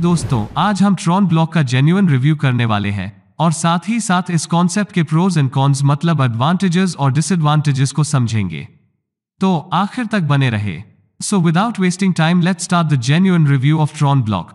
दोस्तों, आज हम ट्रॉन ब्लॉक का जेन्युइन रिव्यू करने वाले हैं और साथ ही साथ इस कॉन्सेप्ट के प्रोज एंड कॉन्स मतलब एडवांटेजेस और डिसएडवांटेजेस को समझेंगे। तो आखिर तक बने रहे। So without wasting time let's start the genuine review of Tron block.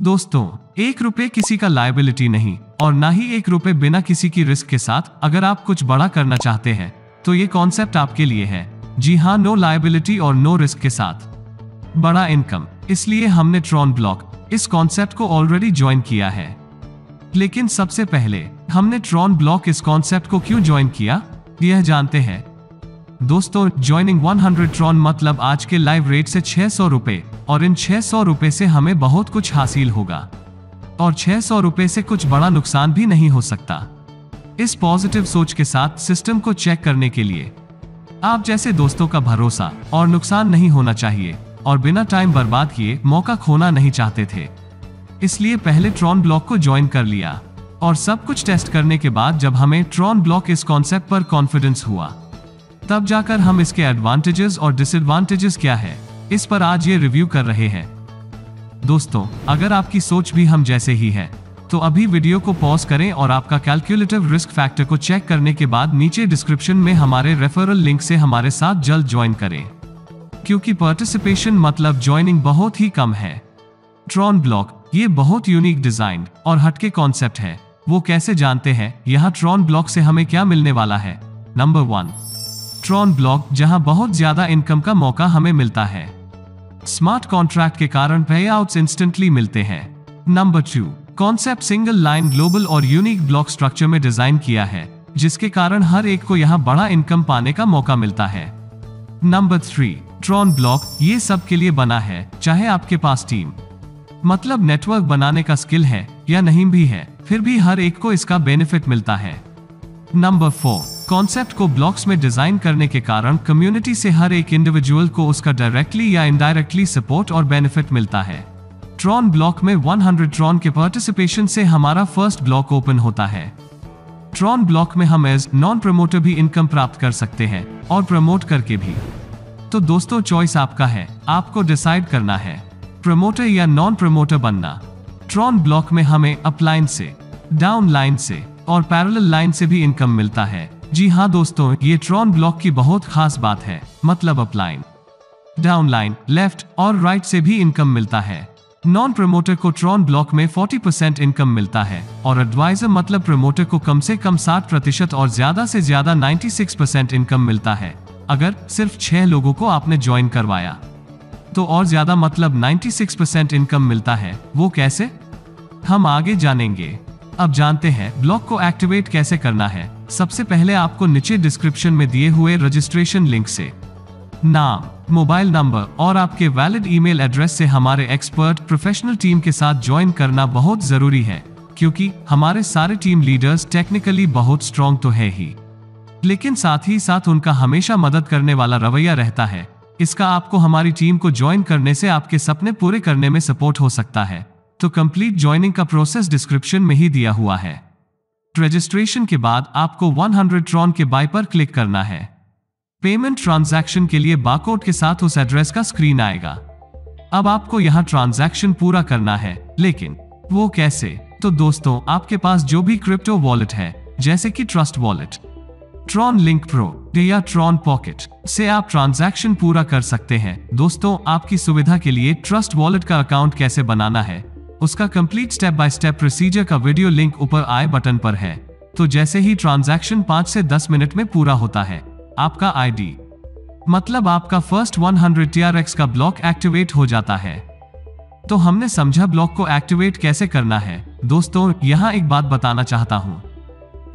दोस्तों, ₹1 किसी का लायबिलिटी नहीं और ना ही ₹1 बिना किसी की रिस्क के साथ अगर आप कुछ बड़ा करना चाहते हैं तो ये कॉन्सेप्ट आपके लिए है। जी हाँ, नो लायबिलिटी और नो रिस्क के साथ बड़ा इनकम। इसलिए हमने ट्रॉन ब्लॉक इस कॉन्सेप्ट को ऑलरेडी ज्वाइन किया है। लेकिन सबसे पहले हमने ट्रॉन ब्लॉक इस कॉन्सेप्ट को क्यों ज्वाइन किया, यह जानते हैं। दोस्तों, ज्वाइनिंग 100 ट्रॉन मतलब आज के लाइव रेट से ₹600 और इन ₹600 से हमें बहुत कुछ हासिल होगा और ₹600 से कुछ बड़ा नुकसान भी नहीं हो सकता। इस पॉजिटिव सोच के साथ सिस्टम को चेक करने के लिए आप जैसे दोस्तों का भरोसा और नुकसान नहीं होना चाहिए और बिना टाइम बर्बाद किए मौका खोना नहीं चाहते थे। इसलिए पहले ट्रॉन ब्लॉक को ज्वाइन कर लिया और सब कुछ टेस्ट करने के बाद जब हमें ट्रॉन ब्लॉक इस कॉन्सेप्ट पर कॉन्फिडेंस हुआ तब जाकर हम इसके एडवांटेजेस और डिसएडवांटेजेस क्या है इस पर आज ये रिव्यू कर रहे हैं। दोस्तों, अगर आपकी सोच भी हम जैसे ही है तो अभी वीडियो को पॉज करें और आपका कैलकुलेटिव रिस्क फैक्टर को चेक करने के बाद नीचे डिस्क्रिप्शन में हमारे रेफरल लिंक से हमारे साथ जल्द ज्वाइन करें, क्योंकि पार्टिसिपेशन मतलब ज्वाइनिंग बहुत ही कम है। ट्रॉन ब्लॉक ये बहुत यूनिक डिजाइन और हटके कॉन्सेप्ट है। वो कैसे जानते हैं, यहाँ ट्रॉन ब्लॉक से हमें क्या मिलने वाला है। नंबर 1, ट्रॉन ब्लॉक जहां बहुत ज्यादा इनकम का मौका हमें मिलता है। स्मार्ट कॉन्ट्रैक्ट के कारण पे आउट्स इंस्टेंटली मिलते हैं। Number 2, concept single line global और यूनिक ब्लॉक स्ट्रक्चर में डिजाइन किया है जिसके कारण हर एक को यहां बड़ा इनकम पाने का मौका मिलता है। नंबर 3, ट्रॉन ब्लॉक ये सब के लिए बना है, चाहे आपके पास टीम मतलब नेटवर्क बनाने का स्किल है या नहीं भी है, फिर भी हर एक को इसका बेनिफिट मिलता है। नंबर 4, कॉन्सेप्ट को ब्लॉक्स में डिजाइन करने के कारण कम्युनिटी से हर एक इंडिविजुअल को उसका डायरेक्टली या इनडायरेक्टली सपोर्ट और बेनिफिट मिलता है। ट्रॉन ब्लॉक में 100 ट्रॉन के पार्टिसिपेशन से हमारा फर्स्ट ब्लॉक ओपन होता है। ट्रॉन ब्लॉक में हम एज नॉन प्रमोटर भी इनकम प्राप्त कर सकते हैं और प्रमोट करके भी। तो दोस्तों, चॉइस आपका है, आपको डिसाइड करना है प्रमोटर या नॉन प्रमोटर बनना। ट्रॉन ब्लॉक में हमें अपलाइन से, डाउन लाइन से और पैरेलल लाइन से भी इनकम मिलता है। जी हाँ दोस्तों, ये ट्रॉन ब्लॉक की बहुत खास बात है। मतलब अपलाइन, डाउन लाइन, लेफ्ट और राइट से भी इनकम मिलता है। नॉन प्रमोटर को ट्रॉन ब्लॉक में 40% इनकम मिलता है और एडवाइजर मतलब प्रमोटर को कम से कम 60% और ज्यादा से ज्यादा 96% इनकम मिलता है। अगर सिर्फ 6 लोगों को आपने ज्वाइन करवाया तो और ज्यादा मतलब 96% इनकम मिलता है। वो कैसे, हम आगे जानेंगे। अब जानते हैं ब्लॉक को एक्टिवेट कैसे करना है। सबसे पहले आपको नीचे डिस्क्रिप्शन में दिए हुए रजिस्ट्रेशन लिंक से नाम, मोबाइल नंबर और आपके वैलिड ईमेल एड्रेस से हमारे एक्सपर्ट प्रोफेशनल टीम के साथ ज्वाइन करना बहुत जरूरी है, क्योंकि हमारे सारे टीम लीडर्स टेक्निकली बहुत स्ट्रॉन्ग तो है ही, लेकिन साथ ही साथ उनका हमेशा मदद करने वाला रवैया रहता है। इसका आपको हमारी टीम को ज्वाइन करने से आपके सपने पूरे करने में सपोर्ट हो सकता है। तो कंप्लीट ज्वाइनिंग का प्रोसेस डिस्क्रिप्शन में ही दिया हुआ है। रजिस्ट्रेशन के बाद आपको 100 ट्रॉन के बाय पर क्लिक करना है। पेमेंट ट्रांजैक्शन के लिए बारकोड के साथ उस एड्रेस का स्क्रीन आएगा। अब आपको यहाँ ट्रांजैक्शन पूरा करना है, लेकिन वो कैसे? तो दोस्तों, आपके पास जो भी क्रिप्टो वॉलेट है जैसे कि trust wallet, Tron link pro या ट्रॉन पॉकेट से आप ट्रांजैक्शन पूरा कर सकते हैं। दोस्तों, आपकी सुविधा के लिए ट्रस्ट वॉलेट का अकाउंट कैसे बनाना है उसका complete step by step procedure का वीडियो लिंक ऊपर आई बटन पर है। तो जैसे ही ट्रांजैक्शन 5 से 10 मिनट में पूरा होता है, आपका आईडी मतलब आपका फर्स्ट 100 TRX का ब्लॉक एक्टिवेट हो जाता है। तो हमने समझा ब्लॉक को एक्टिवेट कैसे करना है। दोस्तों, यहाँ एक बात बताना चाहता हूँ,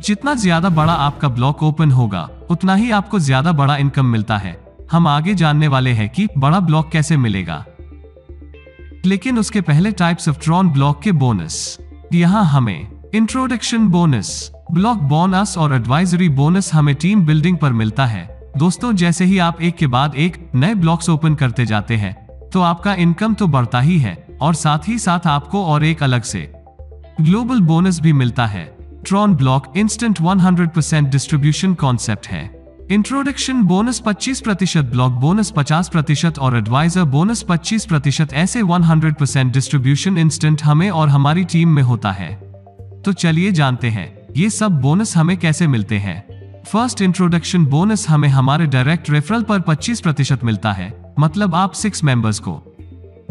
जितना ज्यादा बड़ा आपका ब्लॉक ओपन होगा उतना ही आपको ज्यादा बड़ा इनकम मिलता है। हम आगे जानने वाले हैं कि बड़ा ब्लॉक कैसे मिलेगा, लेकिन उसके पहले टाइप्स ऑफ ट्रॉन ब्लॉक के बोनस। यहाँ हमें इंट्रोडक्शन बोनस, ब्लॉक बोनस और एडवाइजरी बोनस हमें टीम बिल्डिंग पर मिलता है। दोस्तों, जैसे ही आप एक के बाद एक नए ब्लॉक्स ओपन करते जाते हैं तो आपका इनकम तो बढ़ता ही है, और साथ ही साथ आपको और एक अलग से ग्लोबल बोनस भी मिलता है। Tron block instant 100% distribution concept है। इंट्रोडक्शन बोनस 25%, ब्लॉक बोनस 50% और एडवाइजर बोनस 25%, ऐसे 100% डिस्ट्रीब्यूशन इंस्टेंट हमें और हमारी टीम में होता है। तो चलिए जानते हैं ये सब बोनस हमें कैसे मिलते हैं। फर्स्ट, इंट्रोडक्शन बोनस हमें हमारे डायरेक्ट रेफरल पर 25% मिलता है। मतलब आप 6 मेंबर्स को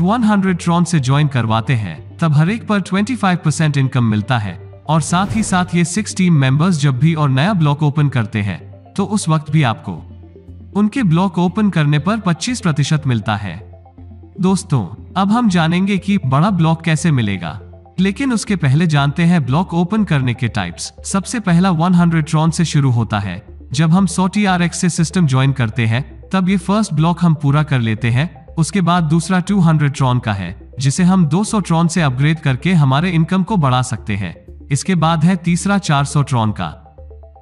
100 ट्रॉन से ज्वाइन करवाते हैं तब हर एक पर 25% इनकम मिलता है। और साथ ही साथ ये 6 टीम मेंबर्स जब भी और नया ब्लॉक ओपन करते हैं तो उस वक्त भी आपको उनके ब्लॉक ओपन करने पर 25% मिलता है। दोस्तों, अब हम जानेंगे कि बड़ा ब्लॉक कैसे मिलेगा, लेकिन उसके पहले जानते हैं ब्लॉक ओपन करने के टाइप्स। सबसे पहला 100 ट्रॉन से शुरू होता है। जब हम 100 TRX से सिस्टम ज्वाइन करते हैं तब ये फर्स्ट ब्लॉक हम पूरा कर लेते हैं। उसके बाद दूसरा 200 ट्रॉन का है, जिसे हम 200 ट्रॉन से अपग्रेड करके हमारे इनकम को बढ़ा सकते हैं। इसके बाद है तीसरा 400 ट्रॉन का।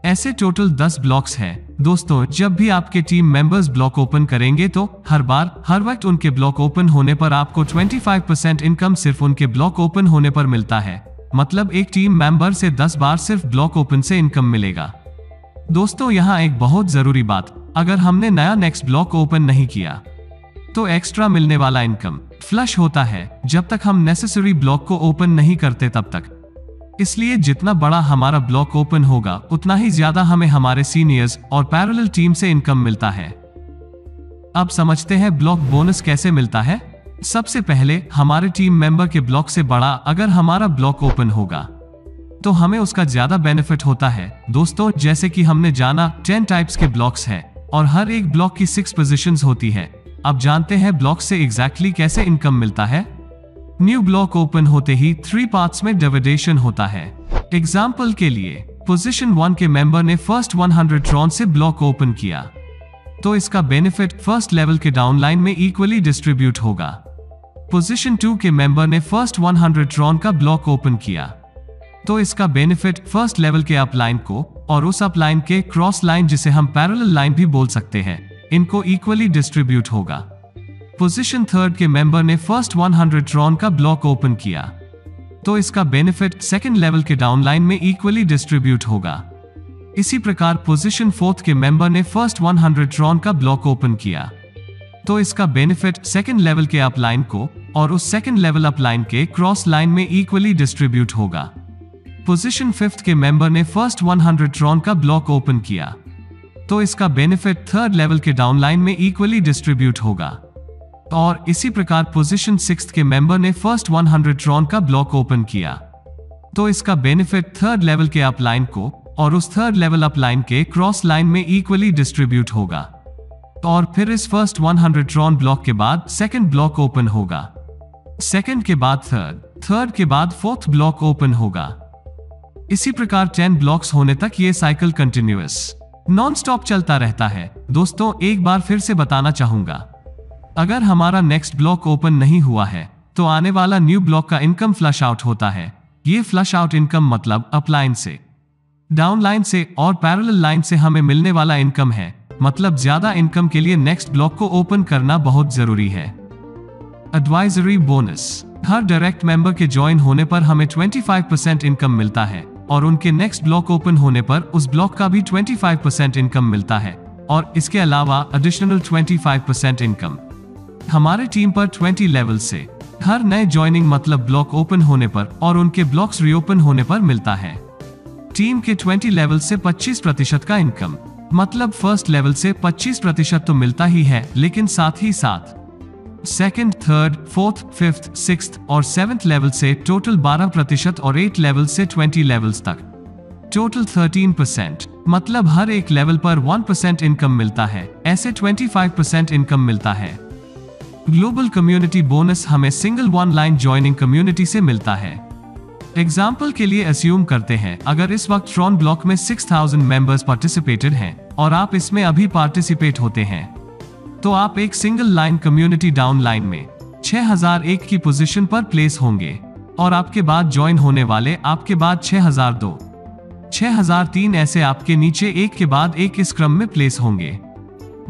ऐसे टोटल 10 ब्लॉक्स हैं। दोस्तों, जब भी आपके टीम मेंबर्स ब्लॉक ओपन करेंगे तो हर वक्त उनके ब्लॉक ओपन होने पर आपको 25% इनकम सिर्फ उनके ब्लॉक ओपन होने पर मिलता है। मतलब एक टीम मेंबर से 10 बार सिर्फ ब्लॉक ओपन से इनकम मिलेगा। दोस्तों, यहाँ एक बहुत जरूरी बात, अगर हमने नया नेक्स्ट ब्लॉक ओपन नहीं किया तो एक्स्ट्रा मिलने वाला इनकम फ्लश होता है जब तक हम नेसेसरी ब्लॉक को ओपन नहीं करते तब तक। इसलिए जितना बड़ा हमारा ब्लॉक ओपन होगा उतना ही ज्यादा हमें हमारे सीनियर्स और पैरेलल टीम से इनकम मिलता है। अब समझते हैं ब्लॉक बोनस कैसे मिलता है। सबसे पहले, हमारे टीम मेंबर के ब्लॉक से बड़ा अगर हमारा ब्लॉक ओपन होगा तो हमें उसका ज्यादा बेनिफिट होता है। दोस्तों, जैसे कि हमने जाना 10 टाइप्स के ब्लॉक्स हैं और हर एक ब्लॉक की 6 पोजीशंस होती है। अब जानते हैं ब्लॉक से एग्जैक्टली कैसे इनकम मिलता है। न्यू ब्लॉक ओपन होते ही 3 पार्ट्स में डिविडेशन होता है। एग्जाम्पल के लिए, पोजीशन 1 के मेंबर ने फर्स्ट 100 ट्रॉन से ब्लॉक ओपन किया तो इसका बेनिफिट फर्स्ट लेवल के डाउनलाइन में इक्वली डिस्ट्रीब्यूट होगा। पोजीशन 2 के मेंबर ने फर्स्ट 100 ट्रॉन का ब्लॉक ओपन किया तो इसका बेनिफिट फर्स्ट लेवल के अपलाइन को और उस अपलाइन के क्रॉस लाइन, जिसे हम पैरेलल लाइन भी बोल सकते हैं, इनको इक्वली डिस्ट्रीब्यूट होगा। पोजीशन 3 के मेंबर ने फर्स्ट 100 ट्रॉन का ब्लॉक ओपन किया तो इसका बेनिफिट सेकंड लेवल के डाउनलाइन में इक्वली डिस्ट्रीब्यूट होगा। इसी प्रकार पोजीशन 4 के मेंबर ने फर्स्ट 100 ट्रॉन का ब्लॉक ओपन किया तो इसका बेनिफिट सेकंड लेवल के अपलाइन को और उस सेकंड लेवल अपलाइन के क्रॉस लाइन में इक्वली डिस्ट्रीब्यूट होगा। पोजीशन 5 के मेंबर ने फर्स्ट 100 ट्रॉन का ब्लॉक ओपन किया तो इसका बेनिफिट थर्ड लेवल के डाउनलाइन में इक्वली डिस्ट्रीब्यूट होगा। और इसी प्रकार पोजीशन 6 के मेंबर ने फर्स्ट 100 ट्रॉन का ब्लॉक ओपन किया तो इसका बेनिफिट थर्ड लेवल के अपलाइन को और उस थर्ड लेवल अपलाइन के क्रॉस लाइन में इक्वली डिस्ट्रीब्यूट होगा। और फिर इस फर्स्ट 100 ट्रॉन ब्लॉक के बाद सेकंड ब्लॉक ओपन होगा, सेकंड के बाद थर्ड के बाद फोर्थ ब्लॉक ओपन होगा। इसी प्रकार 10 ब्लॉक्स होने तक ये साइकिल कंटिन्यूअस नॉन स्टॉप चलता रहता है। दोस्तों, एक बार फिर से बताना चाहूंगा, अगर हमारा नेक्स्ट ब्लॉक ओपन नहीं हुआ है तो आने वाला न्यू ब्लॉक का इनकम फ्लश आउट होता है। ये फ्लश आउट इनकम मतलब अपलाइन से, डाउनलाइन से और पैरेलल लाइन से हमें मिलने वाला इनकम है। मतलब ज्यादा इनकम के लिए नेक्स्ट ब्लॉक को ओपन करना बहुत जरूरी है। एडवाइजरी बोनस, हर डायरेक्ट मेंबर के ज्वाइन होने पर हमें 25% इनकम मिलता है और उनके नेक्स्ट ब्लॉक ओपन होने पर उस ब्लॉक का भी 25% इनकम मिलता है। और इसके अलावा एडिशनल 25% इनकम हमारे टीम पर 20 लेवल से हर नए ज्वाइनिंग मतलब ब्लॉक ओपन होने पर और उनके ब्लॉक्स रीओपन होने पर मिलता है। टीम के 20 लेवल से 25% का इनकम, मतलब फर्स्ट लेवल से 25% तो मिलता ही है, लेकिन साथ ही साथ second, third, fourth, fifth, sixth और सेवेंथ लेवल से टोटल 12% और 8 लेवल से 20 लेवल्स तक टोटल 13%। मतलब हर एक लेवल पर 1% इनकम मिलता है। ऐसे 25% इनकम मिलता है। ग्लोबल कम्युनिटी बोनस हमें single one line joining community से मिलता है। एग्जाम्पल के लिए अस्यूम करते हैं, अगर इस वक्त ट्रॉन ब्लॉक में 6000 मेंबर्स पार्टिसिपेटेड हैं और आप इसमें अभी पार्टिसिपेट होते हैं, तो आप एक single line community down line में 6001 की पोजीशन पर प्लेस होंगे और आपके बाद ज्वाइन होने वाले आपके बाद 6002, 6003 ऐसे आपके नीचे एक के बाद एक इस क्रम में प्लेस होंगे।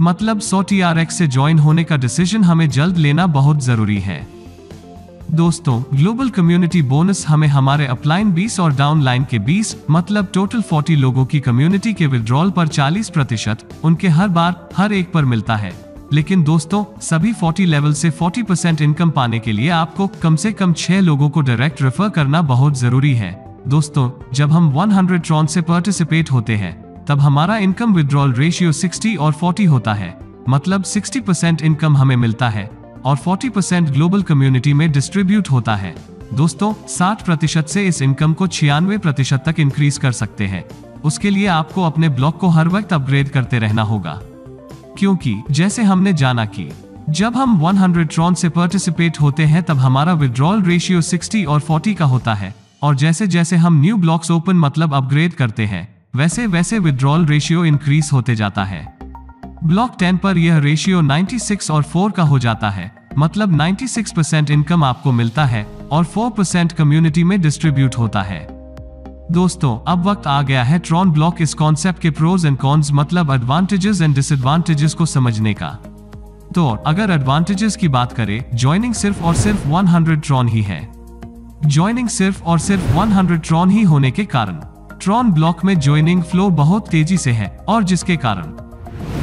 मतलब 100 TRX से ज्वाइन होने का डिसीजन हमें जल्द लेना बहुत जरूरी है। दोस्तों, ग्लोबल कम्युनिटी बोनस हमें हमारे अपलाइन 20 और डाउनलाइन के 20 मतलब टोटल 40 लोगों की कम्युनिटी के विड्रॉल पर 40% उनके हर बार हर एक पर मिलता है। लेकिन दोस्तों, सभी 40 लेवल से 40% इनकम पाने के लिए आपको कम से कम 6 लोगों को डायरेक्ट रेफर करना बहुत जरूरी है। दोस्तों, जब हम 100 ट्रॉन से पार्टिसिपेट होते हैं तब हमारा इनकम विड्रॉल रेशियो 60 और 40 होता है। मतलब 60% इनकम हमें मिलता है और 40% ग्लोबल कम्युनिटी में डिस्ट्रीब्यूट होता है। दोस्तों, 60% से इस इनकम को 96% तक इंक्रीज कर सकते हैं। उसके लिए आपको अपने ब्लॉक को हर वक्त अपग्रेड करते रहना होगा, क्योंकि जैसे हमने जाना कि जब हम 100 ट्रॉन से पार्टिसिपेट होते हैं तब हमारा विड्रॉल रेशियो 60 और 40 का होता है, और जैसे जैसे हम न्यू ब्लॉक्स ओपन मतलब अपग्रेड करते हैं वैसे वैसे विड्रॉल रेशियो इंक्रीज होते जाता है। ब्लॉक 10 पर यह रेशियो 96 और 4 का हो जाता है। मतलब 96% इनकम आपको मिलता है और 4% कम्युनिटी में डिस्ट्रीब्यूट होता है। दोस्तों, अब वक्त आ गया है ट्रॉन ब्लॉक इस कॉन्सेप्ट के प्रोज एंड कॉन्स मतलब एडवांटेजेस एंड डिसएडवांटेजेस को समझने का। तो अगर एडवांटेजेस की बात करें, ज्वाइनिंग सिर्फ और सिर्फ 100 ट्रॉन ही है। ज्वाइनिंग सिर्फ और सिर्फ 100 ट्रॉन ही होने के कारण ट्रॉन ब्लॉक में ज्वाइनिंग फ्लो बहुत तेजी से है, और जिसके कारण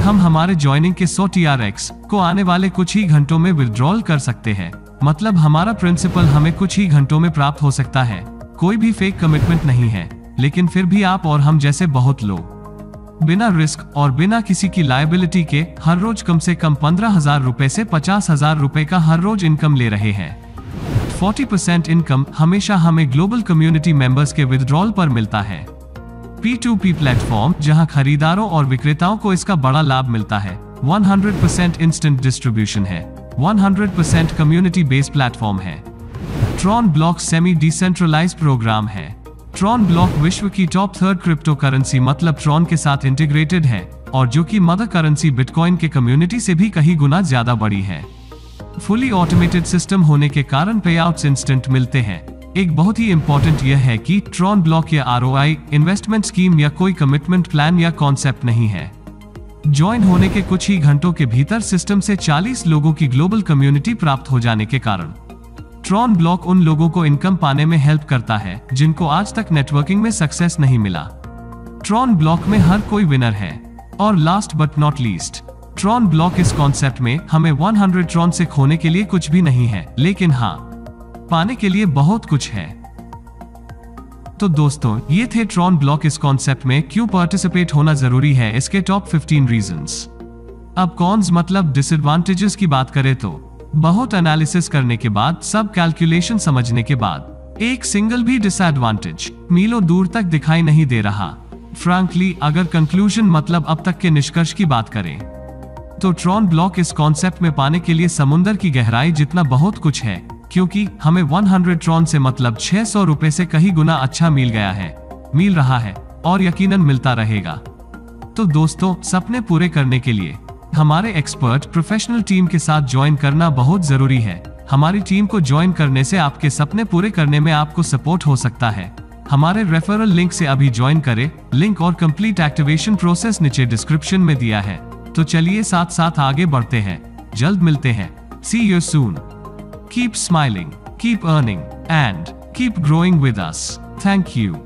हम हमारे ज्वाइनिंग के 100 TRX को आने वाले कुछ ही घंटों में विड्रॉल कर सकते हैं। मतलब हमारा प्रिंसिपल हमें कुछ ही घंटों में प्राप्त हो सकता है। कोई भी फेक कमिटमेंट नहीं है, लेकिन फिर भी आप और हम जैसे बहुत लोग बिना रिस्क और बिना किसी की लायबिलिटी के हर रोज कम से कम 15,000 रुपए से 50,000 रुपए का हर रोज इनकम ले रहे हैं। 40% इनकम हमेशा हमें ग्लोबल कम्युनिटी मेंबर्स के विड्रॉल पर मिलता है। P2P प्लेटफॉर्म जहां खरीदारों और विक्रेताओं को इसका बड़ा लाभ मिलता है। 100% इंस्टेंट डिस्ट्रीब्यूशन है। 100% कम्युनिटी बेस्ड प्लेटफॉर्म है। Tron block semi decentralised program है। ट्रॉन ब्लॉक विश्व की टॉप 3 क्रिप्टो करेंसी मतलब ट्रॉन के साथ इंटीग्रेटेड है, और जो कि मदर करेंसी बिटकॉइन के कम्युनिटी से भी कहीं गुना ज्यादा बड़ी है। फुली ऑटोमेटेड सिस्टम होने के कारण पे आउट्स इंस्टेंट मिलते हैं। एक बहुत ही इंपॉर्टेंट यह है कि ट्रॉन ब्लॉक या ROI इन्वेस्टमेंट स्कीम या कोई कमिटमेंट प्लान या कॉन्सेप्ट नहीं है। ज्वाइन होने के कुछ ही घंटों के भीतर सिस्टम से 40 लोगों की ग्लोबल कम्युनिटी प्राप्त हो जाने के कारण ट्रॉन ब्लॉक उन लोगों को इनकम पाने में हेल्प करता है जिनको आज तक नेटवर्किंग में सक्सेस नहीं मिला। ट्रॉन ब्लॉक में हर कोई विनर है। और last but not least, Tron block इस कॉन्सेप्ट में हमें 100 ट्रॉन से खोने के लिए कुछ भी नहीं है, लेकिन हाँ, पाने के लिए बहुत कुछ है। तो दोस्तों, ये थे ट्रॉन ब्लॉक इस कॉन्सेप्ट में क्यों पार्टिसिपेट होना जरूरी है, इसके टॉप 15 रीजंस। अब कॉन्स मतलब डिसएडवांटेजेस की बात करें तो बहुत एनालिसिस करने के बाद, सब कैलकुलेशन समझने के बाद एक सिंगल भी डिसएडवांटेज मीलों दूर तक दिखाई नहीं दे रहा। फ्रैंकली, अगर कंक्लूजन मतलब अब तक के निष्कर्ष की बात करें तो ट्रॉन ब्लॉक इस कॉन्सेप्ट में पाने के लिए समुद्र की गहराई जितना बहुत कुछ है, क्योंकि हमें 100 ट्रॉन से मतलब 600 रुपए से कहीं गुना अच्छा मिल गया है, मिल रहा है और यकीनन मिलता रहेगा। तो दोस्तों, सपने पूरे करने के लिए हमारे एक्सपर्ट प्रोफेशनल टीम के साथ ज्वाइन करना बहुत जरूरी है। हमारी टीम को ज्वाइन करने से आपके सपने पूरे करने में आपको सपोर्ट हो सकता है। हमारे रेफरल लिंक से अभी ज्वाइन करें। लिंक और कंप्लीट एक्टिवेशन प्रोसेस नीचे डिस्क्रिप्शन में दिया है। तो चलिए साथ साथ आगे बढ़ते हैं। जल्द मिलते हैं। See you soon. Keep smiling, keep earning, and keep growing with us. Thank you.